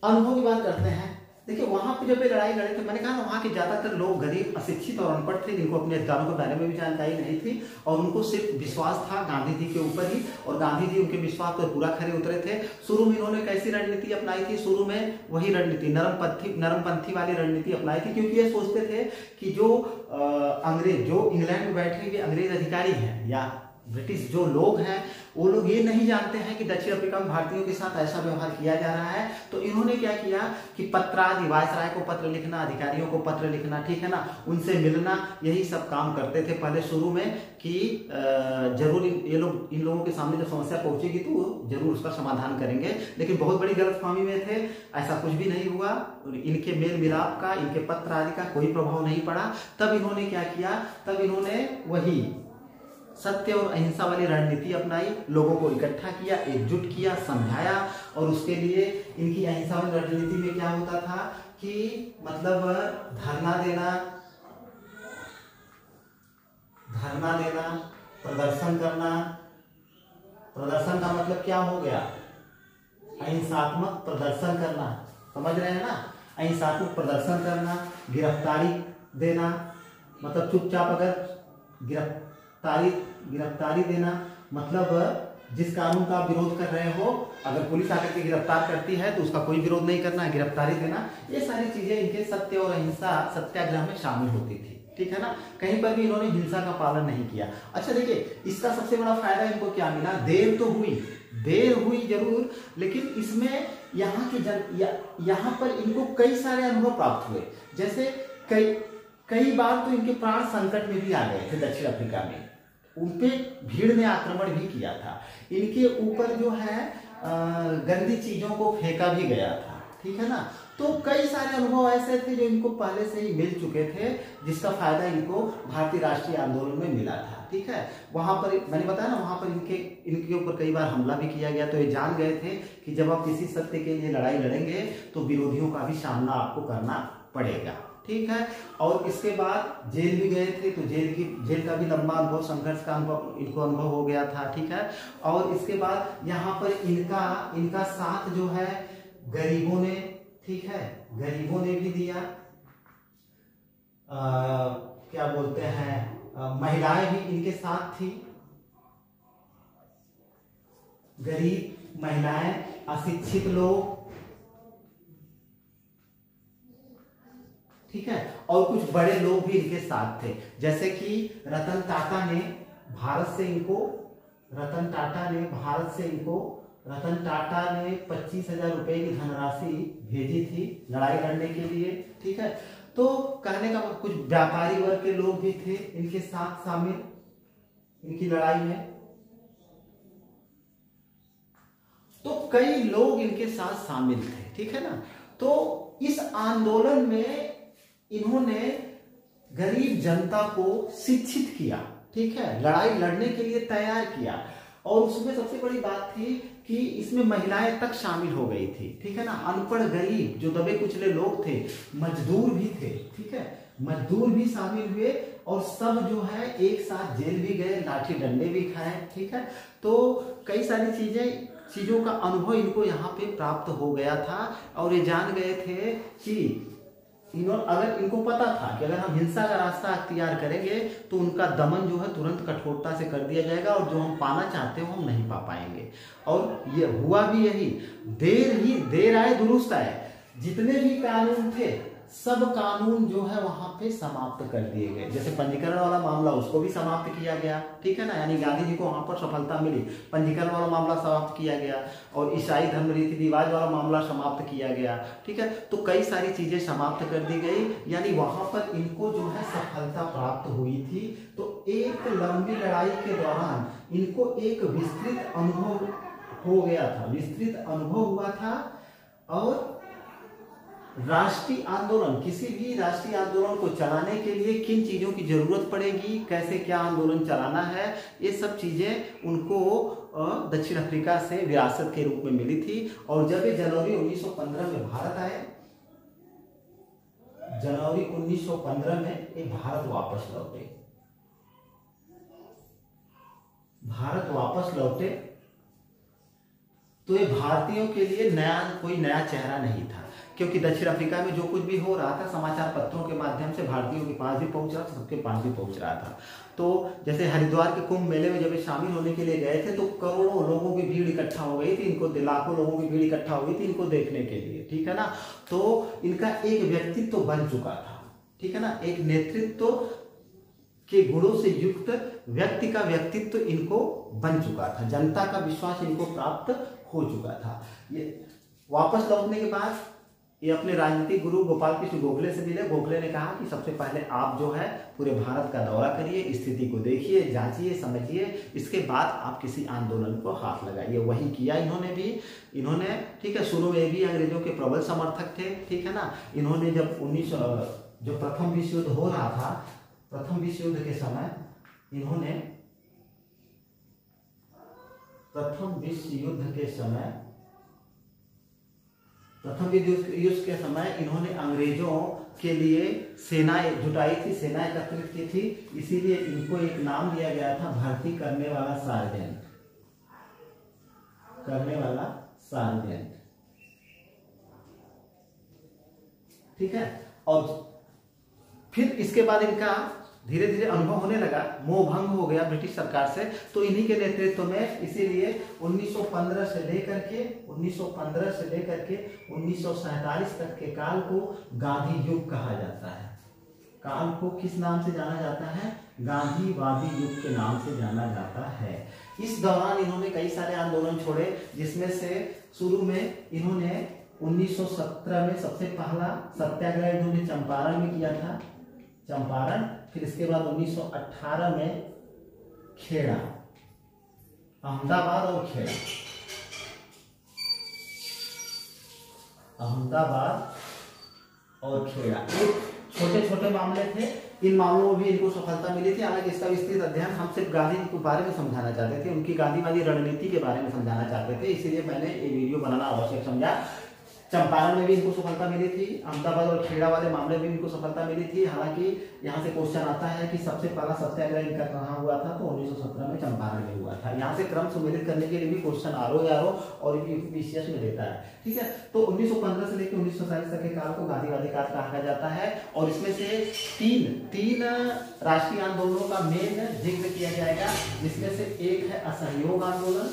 अनुभव की बात करते हैं। देखिए, वहां पे जब ये लड़ाई लड़े थे, मैंने कहा ना वहां के ज्यादातर लोग गरीब, अशिक्षित और अनपढ़ थे, जिनको अपने अधिकारों के बारे में भी जानकारी नहीं थी और उनको सिर्फ विश्वास था गांधी जी के ऊपर ही, और गांधी जी उनके विश्वास पर पूरा खरे उतरे थे। शुरू में इन्होंने कैसी रणनीति अपनाई थी? शुरू में वही रणनीति, नरमपंथी वाली रणनीति अपनाई थी, क्योंकि ये सोचते थे कि जो अंग्रेज, जो इंग्लैंड में बैठे हुए अंग्रेज अधिकारी हैं या ब्रिटिश जो लोग हैं, वो लोग ये नहीं जानते हैं कि दक्षिण अफ्रीका में भारतीयों के साथ ऐसा व्यवहार किया जा रहा है। तो इन्होंने क्या किया कि पत्रादि, वायसराय को पत्र लिखना, अधिकारियों को पत्र लिखना, ठीक है ना, उनसे मिलना, यही सब काम करते थे पहले शुरू में कि जरूर ये लोग, इन लोगों के सामने जब समस्या पहुंचेगी तो जरूर उसका समाधान करेंगे। लेकिन बहुत बड़ी गलतफहमी में थे, ऐसा कुछ भी नहीं हुआ। इनके मेल मिलाप का, इनके पत्र आदि का कोई प्रभाव नहीं पड़ा। तब इन्होंने क्या किया? तब इन्होंने वही सत्य और अहिंसा वाली रणनीति अपनाई, लोगों को इकट्ठा किया, एकजुट किया, समझाया। और उसके लिए इनकी अहिंसा वाली रणनीति में क्या होता था कि मतलब धरना देना, प्रदर्शन करना। प्रदर्शन का मतलब क्या हो गया? अहिंसात्मक प्रदर्शन करना, समझ रहे हैं ना? अहिंसात्मक प्रदर्शन करना, गिरफ्तारी देना, मतलब चुपचाप अगर गिरफ्तारी देना, मतलब जिस कानून का आप विरोध कर रहे हो, अगर पुलिस आकर के गिरफ्तार करती है तो उसका कोई विरोध नहीं करना है, गिरफ्तारी देना। ये सारी चीजें इनके सत्य और अहिंसा सत्याग्रह में शामिल होती थी। ठीक है ना, कहीं पर भी इन्होंने हिंसा का पालन नहीं किया। अच्छा देखिए, इसका सबसे बड़ा फायदा इनको क्या मिला? देर तो हुई जरूर, लेकिन इसमें यहाँ पर इनको कई सारे अनुभव प्राप्त हुए। जैसे कई बार तो इनके प्राण संकट में भी आ गए थे दक्षिण अफ्रीका में, उनपे भीड़ ने आक्रमण भी किया था, इनके ऊपर जो है गंदी चीजों को फेंका भी गया था। ठीक है ना, तो कई सारे अनुभव ऐसे थे जो इनको पहले से ही मिल चुके थे, जिसका फायदा इनको भारतीय राष्ट्रीय आंदोलन में मिला था। ठीक है, वहां पर मैंने बताया ना, वहां पर इनके ऊपर कई बार हमला भी किया गया। तो ये जान गए थे कि जब आप किसी सत्य के लिए लड़ाई लड़ेंगे तो विरोधियों का भी सामना आपको करना पड़ेगा। ठीक है, और इसके बाद जेल भी गए थे, तो जेल का भी लंबा अनुभव, संघर्ष का अनुभव इनको अनुभव हो गया था। ठीक है, और इसके बाद यहाँ पर इनका साथ जो है गरीबों ने, ठीक है, गरीबों ने भी दिया। क्या बोलते हैं, महिलाएं भी इनके साथ थी, गरीब, महिलाएं, अशिक्षित लोग। ठीक है, और कुछ बड़े लोग भी इनके साथ थे, जैसे कि रतन टाटा ने भारत से इनको 25,000 रुपए की धनराशि भेजी थी लड़ाई लड़ने के लिए। ठीक है, तो कहने का कुछ व्यापारी वर्ग के लोग भी थे इनके साथ शामिल इनकी लड़ाई में। तो कई लोग इनके साथ शामिल थे। ठीक है ना, तो इस आंदोलन में इन्होंने गरीब जनता को शिक्षित किया। ठीक है, लड़ाई लड़ने के लिए तैयार किया। और उसमें सबसे बड़ी बात थी कि इसमें महिलाएं तक शामिल हो गई थी। ठीक है ना, अनपढ़ गरीब जो दबे कुचले लोग थे, मजदूर भी थे। ठीक है, मजदूर भी शामिल हुए और सब जो है एक साथ जेल भी गए, लाठी डंडे भी खाए। ठीक है, तो कई सारी चीजों का अनुभव इनको यहाँ पे प्राप्त हो गया था। और ये जान गए थे कि अगर इनको पता था कि अगर हम हिंसा का रास्ता अख्तियार करेंगे तो उनका दमन जो है तुरंत कठोरता से कर दिया जाएगा, और जो हम पाना चाहते हो हम नहीं पा पाएंगे। और ये हुआ भी यही, देर आए दुरुस्त आए। जितने भी कानून थे सब कानून जो है वहां पे समाप्त कर दिए गए। जैसे पंजीकरण वाला मामला, उसको भी समाप्त किया गया। ठीक है ना, यानी गांधी जी को वहां पर सफलता मिली, पंजीकरण वाला मामला समाप्त किया गया, और ईसाई धर्म रीति रिवाज वाला मामला समाप्त किया गया। ठीक है, तो कई सारी चीजें समाप्त कर दी गई, यानी वहां पर इनको जो है सफलता प्राप्त हुई थी। तो एक लंबी लड़ाई के दौरान इनको एक विस्तृत अनुभव हो गया था, विस्तृत अनुभव हुआ था। और राष्ट्रीय आंदोलन, किसी भी राष्ट्रीय आंदोलन को चलाने के लिए किन चीजों की जरूरत पड़ेगी, कैसे क्या आंदोलन चलाना है, ये सब चीजें उनको दक्षिण अफ्रीका से विरासत के रूप में मिली थी। और जब ये जनवरी 1915 में भारत आए, जनवरी 1915 में ये भारत वापस लौटे, भारत वापस लौटे तो ये भारतीयों के लिए कोई नया चेहरा नहीं था, क्योंकि दक्षिण अफ्रीका में जो कुछ भी हो रहा था समाचार पत्रों के माध्यम से भारतीयों के पास भी पहुंच रहा था, सबके पास भी पहुंच रहा था। तो जैसे हरिद्वार के कुंभ मेले में जब ये शामिल होने के लिए गए थे तो करोड़ों लोगों की भीड़ इकट्ठा हो गई थी, इनको लाखों लोगों की भीड़ इकट्ठा हो गई थी इनको देखने के लिए, ठीक है ना। तो इनका एक व्यक्तित्व बन चुका था, ठीक है ना, एक नेतृत्व के गुणों से युक्त व्यक्ति का व्यक्तित्व इनको बन चुका था, जनता का विश्वास इनको प्राप्त हो चुका था। ये वापस लौटने के बाद ये अपने राजनीतिक गुरु गोपाल कृष्ण गोखले से मिले। गोखले ने कहा कि सबसे पहले आप जो है पूरे भारत का दौरा करिए, स्थिति को देखिए, जांचिए, समझिए, इसके बाद आप किसी आंदोलन को हाथ लगाइए। वही किया इन्होंने, ठीक है। शुरू में भी अंग्रेजों के प्रबल समर्थक थे, ठीक है ना। इन्होंने जब जो प्रथम विश्व युद्ध हो रहा था, प्रथम विश्व युद्ध के समय इन्होंने प्रथम विश्व युद्ध के समय इन्होंने अंग्रेजों के लिए सेनाएं जुटाई थी, सेनाएं एकत्रित की थी, इसीलिए इनको एक नाम दिया गया था भर्ती करने वाला सार्जेंट, ठीक है। और फिर इसके बाद इनका धीरे धीरे अनुभव होने लगा, मोह भंग हो गया ब्रिटिश सरकार से, तो इन्हीं के नेतृत्व में इसीलिए 1915 से लेकर के 1947 तक के काल को गांधी युग कहा जाता है। काल को किस नाम से जाना जाता है? गांधीवादी युग के नाम से जाना जाता है। इस दौरान इन्होंने कई सारे आंदोलन छोड़े, जिसमें से शुरू में इन्होंने 1917 में सबसे पहला सत्याग्रह इन्होंने चंपारण में किया था, चंपारण। फिर इसके बाद 1918 में खेड़ा, अहमदाबाद और खेड़ा, ये छोटे छोटे मामले थे। इन मामलों में भी इनको सफलता मिली थी। हालांकि इसका विस्तृत अध्ययन हम सिर्फ गांधी जी के बारे में समझाना चाहते थे, उनकी गांधीवादी रणनीति के बारे में समझाना चाहते थे, इसीलिए मैंने ये वीडियो बनाना आवश्यक समझा। चंपारण में भी इनको सफलता मिली थी, अहमदाबाद और खेड़ा वाले मामले में भी इनको सफलता मिली थी। हालांकि यहाँ से क्वेश्चन आता है कि सबसे पहला सत्याग्रह इनका कहाँ हुआ था, तो 1917 में चंपारण में हुआ था। यहाँ से क्रम सुमेलित करने के लिए भी क्वेश्चन आरो और यूपीएससी में देता है, ठीक है। तो 1915 से लेकर 1947 तक के काल को गांधीवादी काल कहा जाता है। और इसमें से तीन राष्ट्रीय आंदोलनों का मेन जिक्र किया जाएगा, जिसमें से एक है असहयोग आंदोलन,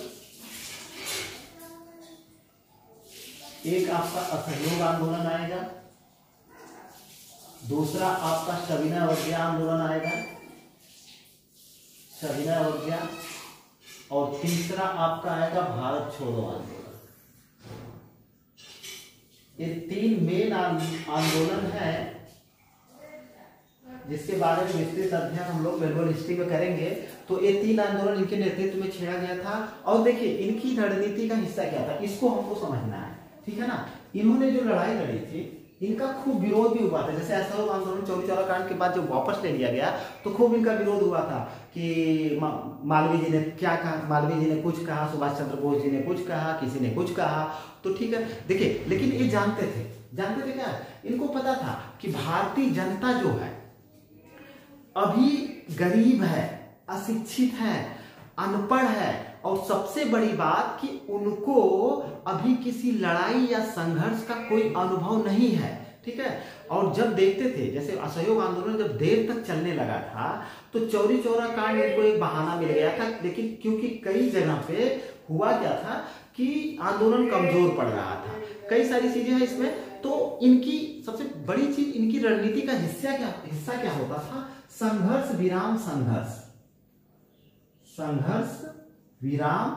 एक आपका असहयोग आंदोलन आएगा, दूसरा आपका सविनय अवज्ञा आंदोलन आएगा, सविनय अवज्ञा, और तीसरा आपका आएगा भारत छोड़ो आंदोलन। ये तीन मेन आंदोलन है, जिसके बारे में विस्तृत अध्ययन हम लोग मेमोरियल हिस्ट्री में करेंगे। तो ये तीन आंदोलन इनके नेतृत्व में छेड़ा गया था। और देखिए इनकी रणनीति का हिस्सा क्या था, इसको हमको समझना है, ठीक है ना। इन्होंने जो लड़ाई लड़ी थी, इनका खूब विरोध भी हुआ था। जैसे असहयोग आंदोलन चौरी चौरा कांड के बाद जब वापस ले लिया गया तो खूब इनका विरोध हुआ था कि मालवीय जी ने क्या कहा, मालवीय जी ने कुछ कहा, सुभाष चंद्र बोस जी ने कुछ कहा, किसी ने कुछ कहा, तो ठीक है। देखिए लेकिन ये जानते थे क्या, इनको पता था कि भारतीय जनता जो है अभी गरीब है, अशिक्षित है, अनपढ़ है, और सबसे बड़ी बात कि उनको अभी किसी लड़ाई या संघर्ष का कोई अनुभव नहीं है, ठीक है। और जब देखते थे जैसे असहयोग आंदोलन जब देर तक चलने लगा था तो चौरी चौरा कांड इनको एक बहाना मिल गया था। लेकिन क्योंकि कई जगह पे हुआ क्या था कि आंदोलन कमजोर पड़ रहा था, कई सारी चीजें हैं इसमें। तो इनकी सबसे बड़ी चीज, इनकी रणनीति का हिस्सा क्या होता था? संघर्ष विराम संघर्ष, संघर्ष विराम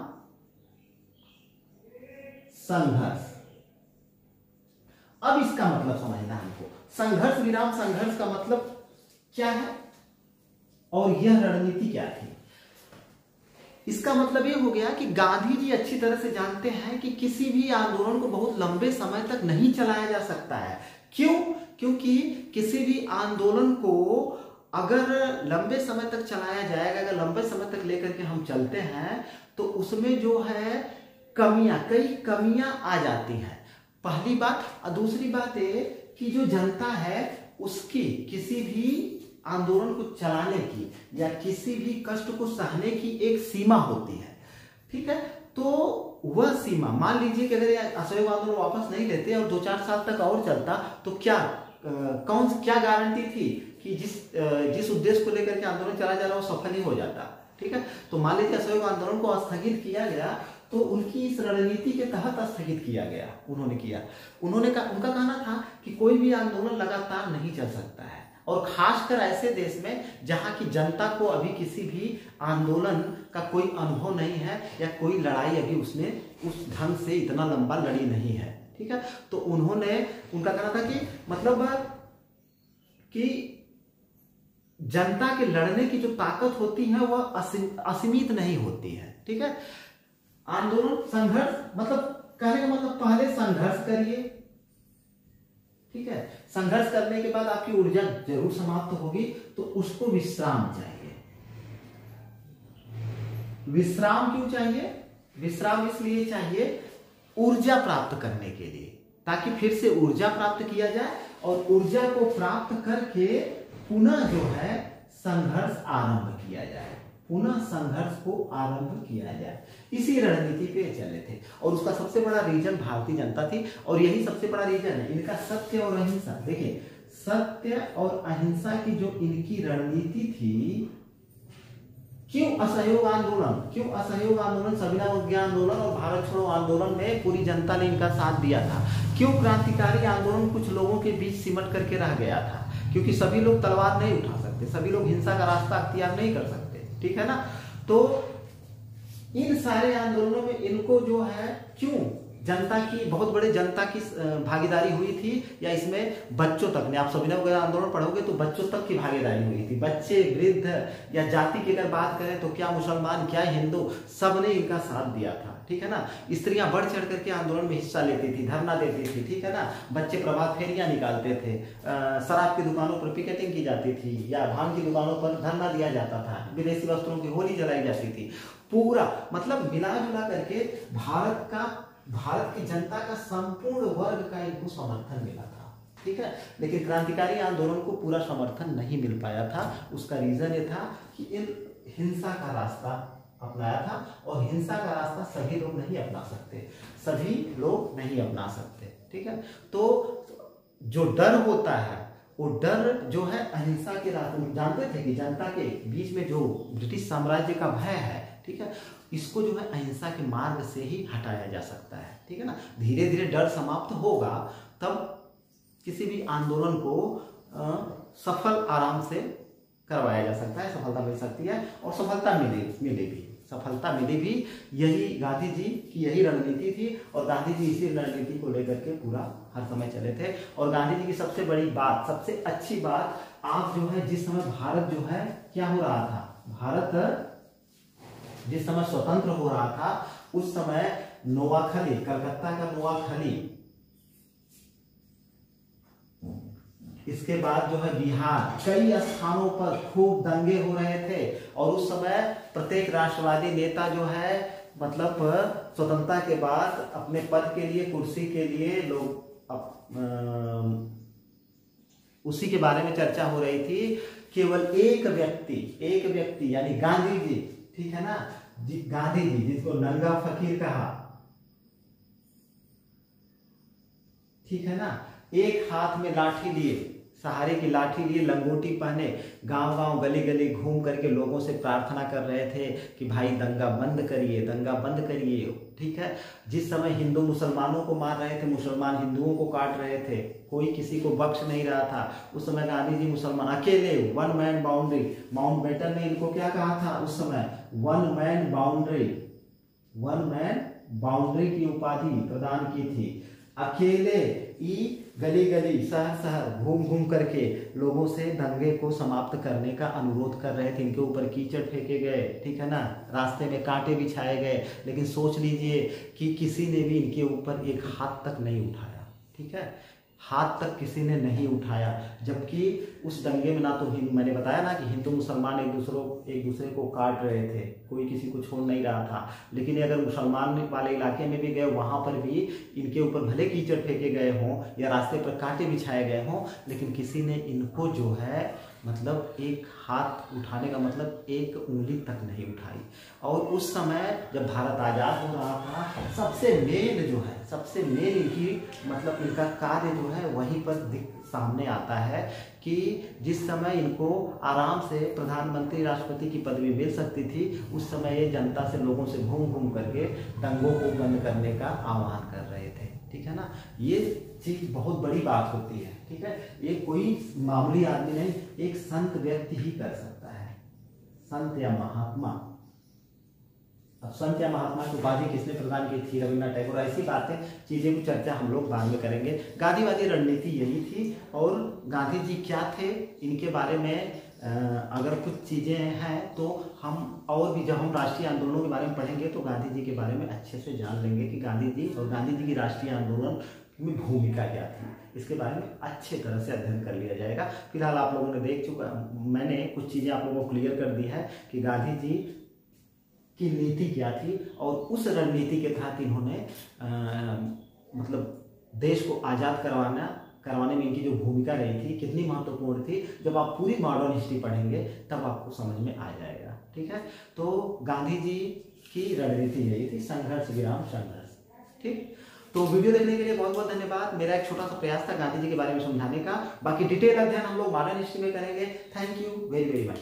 संघर्ष। अब इसका मतलब समझना है हमको, संघर्ष विराम संघर्ष का मतलब क्या है और यह रणनीति क्या थी। इसका मतलब यह हो गया कि गांधी जी अच्छी तरह से जानते हैं कि किसी भी आंदोलन को बहुत लंबे समय तक नहीं चलाया जा सकता है, क्यों? क्योंकि किसी भी आंदोलन को अगर लंबे समय तक चलाया जाएगा, अगर लंबे समय तक लेकर के हम चलते हैं तो उसमें जो है कई कमियां आ जाती हैं, पहली बात। और दूसरी बात ये कि जो जनता है उसकी किसी भी आंदोलन को चलाने की या किसी भी कष्ट को सहने की एक सीमा होती है, ठीक है। तो वह सीमा, मान लीजिए कि अगर ये असहयोग आंदोलन वापस नहीं लेते और 2-4 साल तक और चलता तो क्या क्या गारंटी थी कि जिस उद्देश्य को लेकर के आंदोलन चला जा रहा वो सफल ही हो जाता, ठीक है। तो मान लीजिए असहयोग आंदोलन को स्थगित किया गया तो उनकी इस रणनीति के तहत स्थगित किया गया, उनका कहना था कि कोई भी आंदोलन लगातार नहीं चल सकता है, और खासकर ऐसे देश में जहां की जनता को अभी किसी भी आंदोलन का कोई अनुभव नहीं है या कोई लड़ाई अभी उसने उस ढंग से इतना लंबा लड़ी नहीं है, ठीक है। तो उनका कहना था कि मतलब कि जनता के लड़ने की जो ताकत होती है वह असीमित नहीं होती है, ठीक है। आंदोलन संघर्ष मतलब कहने का मतलब पहले संघर्ष करिए, ठीक है। संघर्ष करने के बाद आपकी ऊर्जा जरूर समाप्त होगी तो उसको विश्राम चाहिए। विश्राम क्यों चाहिए? विश्राम इसलिए चाहिए ऊर्जा प्राप्त करने के लिए, ताकि फिर से ऊर्जा प्राप्त किया जाए और ऊर्जा को प्राप्त करके पुनः जो है संघर्ष आरंभ किया जाए, पुनः संघर्ष को आरंभ किया जाए। इसी रणनीति पे चले थे और उसका सबसे बड़ा रीजन भारतीय जनता थी और यही सबसे बड़ा रीजन है इनका सत्य और अहिंसा। देखिए, सत्य और अहिंसा की जो इनकी रणनीति थी। क्यों असहयोग आंदोलन, सविना अवज्ञा आंदोलन और भारत छोड़ो आंदोलन में पूरी जनता ने इनका साथ दिया था? क्यों क्रांतिकारी आंदोलन कुछ लोगों के बीच सिमट करके रह गया था? क्योंकि सभी लोग तलवार नहीं उठा सकते, सभी लोग हिंसा का रास्ता अख्तियार नहीं कर सकते, ठीक है ना। तो इन सारे आंदोलनों में इनको जो है क्यों जनता की, बहुत बड़े जनता की भागीदारी हुई थी, या इसमें बच्चों तक ने, आप सभी ने वगैरह आंदोलन पढ़ोगे तो बच्चों तक की भागीदारी हुई थी। बच्चे, वृद्ध या जाति की अगर बात करें तो क्या मुसलमान क्या हिंदू, सब ने इनका साथ दिया था, ठीक है ना। स्त्रियां बढ़ चढ़ करके आंदोलन में हिस्सा लेती थी, धरना देती थी, ठीक है ना। बच्चे प्रभात फेरियां निकालते थे, शराब की दुकानों पर पिकेटिंग की जाती थी या भांग की दुकानों पर धरना दिया जाता था, विदेशी वस्त्रों की होली जलाई जाती थी। पूरा मतलब मिला जुला करके भारत की जनता का संपूर्ण वर्ग का इनको समर्थन मिला था, ठीक है। लेकिन क्रांतिकारी आंदोलन को पूरा समर्थन नहीं मिल पाया था। उसका रीजन ये था कि इन हिंसा का रास्ता अपनाया था और हिंसा का रास्ता सभी लोग नहीं अपना सकते, ठीक है। तो जो डर होता है वो डर जो है अहिंसा के रास्ते, जानते थे कि जनता के बीच में जो ब्रिटिश साम्राज्य का भय है, ठीक है, इसको जो है अहिंसा के मार्ग से ही हटाया जा सकता है, ठीक है ना। धीरे धीरे डर समाप्त होगा तब किसी भी आंदोलन को सफल आराम से करवाया जा सकता है, सफलता मिल सकती है और सफलता मिली भी। यही गांधी जी की यही रणनीति थी और गांधी जी इसी रणनीति को लेकर के पूरा हर समय चले थे। और गांधी जी की सबसे बड़ी बात, सबसे अच्छी बात, आप जो है जिस समय भारत जो है क्या हो रहा था, भारत जिस समय स्वतंत्र हो रहा था उस समय नोआखली, कलकत्ता का नोआखली, इसके बाद जो है बिहार, कई स्थानों पर खूब दंगे हो रहे थे और उस समय प्रत्येक राष्ट्रवादी नेता जो है मतलब स्वतंत्रता के बाद अपने पद के लिए, कुर्सी के लिए लोग उसी के बारे में चर्चा हो रही थी। केवल एक व्यक्ति यानी गांधी जी, ठीक है ना, गांधी जी जिसको नंगा फकीर कहा, ठीक है ना, एक हाथ में लाठी लिए, सहारे की लाठी लिए, लंगोटी पहने, गांव गांव गली गली घूम करके लोगों से प्रार्थना कर रहे थे कि भाई दंगा बंद करिए, ठीक है। जिस समय हिंदू मुसलमानों को मार रहे थे, मुसलमान हिंदुओं को काट रहे थे, कोई किसी को बख्श नहीं रहा था, उस समय गांधी जी मुसलमान अकेले, वन मैन बाउंड्री, माउंटबेटन ने इनको क्या कहा था उस समय, वन मैन बाउंड्री की उपाधि प्रदान की थी। अकेले गली गली शहर शहर घूम घूम करके लोगों से दंगे को समाप्त करने का अनुरोध कर रहे थे। इनके ऊपर कीचड़ फेंके गए, ठीक है ना, रास्ते में कांटे बिछाए गए, लेकिन सोच लीजिए कि किसी ने भी इनके ऊपर एक हाथ तक नहीं उठाया, ठीक है। हाथ तक किसी ने नहीं उठाया, जबकि उस दंगे में ना तो मैंने बताया ना कि हिंदू मुसलमान एक दूसरे को काट रहे थे, कोई किसी को छोड़ नहीं रहा था। लेकिन अगर मुसलमान वाले इलाके में भी गए, वहाँ पर भी इनके ऊपर भले कीचड़ फेंके गए हों या रास्ते पर कांटे बिछाए गए हों, लेकिन किसी ने इनको जो है मतलब एक हाथ उठाने का मतलब एक उंगली तक नहीं उठाई। और उस समय जब भारत आज़ाद हो रहा था, सबसे मेन इनकी मतलब इनका कार्य जो है वहीं पर सामने आता है कि जिस समय इनको आराम से प्रधानमंत्री राष्ट्रपति की पदवी मिल सकती थी, उस समय ये जनता से लोगों से घूम घूम करके दंगों को बंद करने का आह्वान कर रहे थे। ठीक है ना, ये चीज बहुत बड़ी बात होती है। ठीक है, ये कोई मामूली आदमी नहीं, एक संत व्यक्ति ही कर सकता है, संत या महात्मा। अब संत या महात्मा की उपाधि किसने प्रदान की थी? रविन्द्रनाथ टैगोर। ऐसी बातें चीजें की चर्चा हम लोग बाद में करेंगे। गांधीवादी रणनीति यही थी, और गांधी जी क्या थे इनके बारे में अगर कुछ चीजें हैं तो हम और भी, जब हम राष्ट्रीय आंदोलनों के बारे में पढ़ेंगे तो गांधी जी के बारे में अच्छे से जान लेंगे कि गांधी जी और गांधी जी की राष्ट्रीय आंदोलन में भूमिका क्या थी। इसके बारे में अच्छे तरह से अध्ययन कर लिया जाएगा। फिलहाल आप लोगों ने देख चुका, मैंने कुछ चीजें आप लोगों को क्लियर कर दी है कि गांधी जी की नीति क्या थी, और उस रणनीति के तहत इन्होंने मतलब देश को आज़ाद करवाने में इनकी जो भूमिका रही थी कितनी महत्वपूर्ण थी। जब आप पूरी मॉडर्न हिस्ट्री पढ़ेंगे तब आपको समझ में आ जाएगा। ठीक है, तो गांधी जी की रणनीति यही थी, संघर्ष विराम संघर्ष। ठीक, तो वीडियो देखने के लिए बहुत बहुत धन्यवाद। मेरा एक छोटा सा प्रयास था गांधी जी के बारे में समझाने का। बाकी डिटेल अध्ययन हम लोग मॉडर्न हिस्ट्री में करेंगे। Thank you very very much.